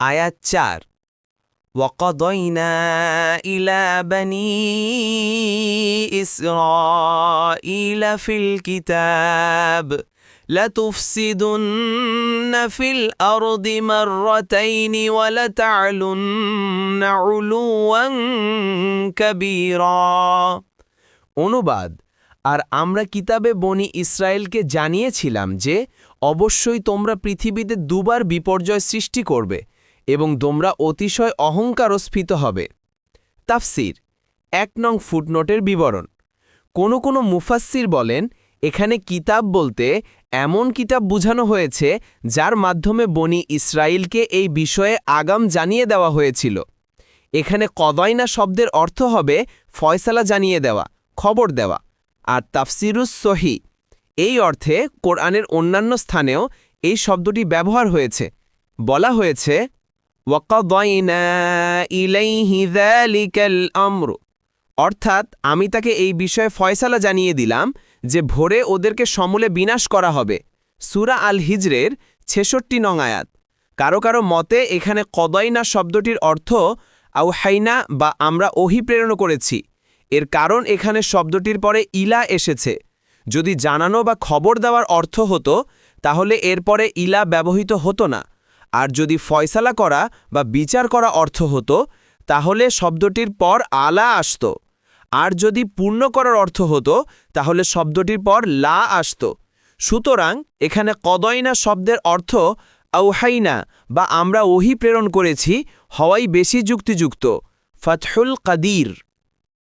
আয়াত ৪ وَقَضَيْنَا إِلَى بَنِي إِسْرَائِيلَ فِي الْكِتَابِ لَتُفْسِدُنَّ فِي الْأَرْضِ مَرَّتَيْنِ وَلَتَعْلُنَّ عُلُوًّا كَبِيرًا। অনুবাদ, আর আমরা কিতাবে বনি ইসরায়েলকে জানিয়েছিলাম যে অবশ্যই তোমরা পৃথিবীতে দুবার বিপর্যয় সৃষ্টি করবে এবং তোমরা অতিশয় অহংকারস্ফীত হবে। তাফসির ১ নং ফুটনোটের বিবরণ। কোনো মুফাসসির বলেন, এখানে কিতাব বলতে এমন কিতাব বোঝানো হয়েছে যার মাধ্যমে বনি ইসরায়েলকে এই বিষয়ে আগাম জানিয়ে দেওয়া হয়েছিল। এখানে কদাইনা শব্দের অর্থ হবে ফয়সালা জানিয়ে দেওয়া, খবর দেওয়া। আর তাফসিরুস সহি এই অর্থে কোরআনের অন্যান্য স্থানেও এই শব্দটি ব্যবহার হয়েছে। বলা হয়েছে ওয়াকাদাইনা ইলাইহি যালিকাল আমর, অর্থাৎ আমি তাকে এই বিষয়ে ফয়সালা জানিয়ে দিলাম যে ভোরে ওদেরকে সমূলে বিনাশ করা হবে। সূরা আল হিজরের ৬৬ নং আয়াত। কারো কারো মতে এখানে কদাইনা শব্দটির অর্থ আওহাইনা বা আমরা ওহী প্রেরণ করেছি। এর কারণ এখানে শব্দটির পরে ইলা এসেছে। যদি জানানো বা খবর দেওয়ার অর্থ হতো তাহলে এরপরে ইলা ব্যবহৃত হতো না। আর যদি ফয়সালা করা বা বিচার করা অর্থ হতো তাহলে শব্দটির পর আলা আসত। আর যদি পূর্ণ করার অর্থ হতো তাহলে শব্দটির পর লা আসত। সুতরাং এখানে কদাইনা শব্দের অর্থ আওহাইনা বা আমরা ওহী প্রেরণ করেছি হওয়াই বেশি যুক্তিযুক্ত। ফাতহুল কাদির।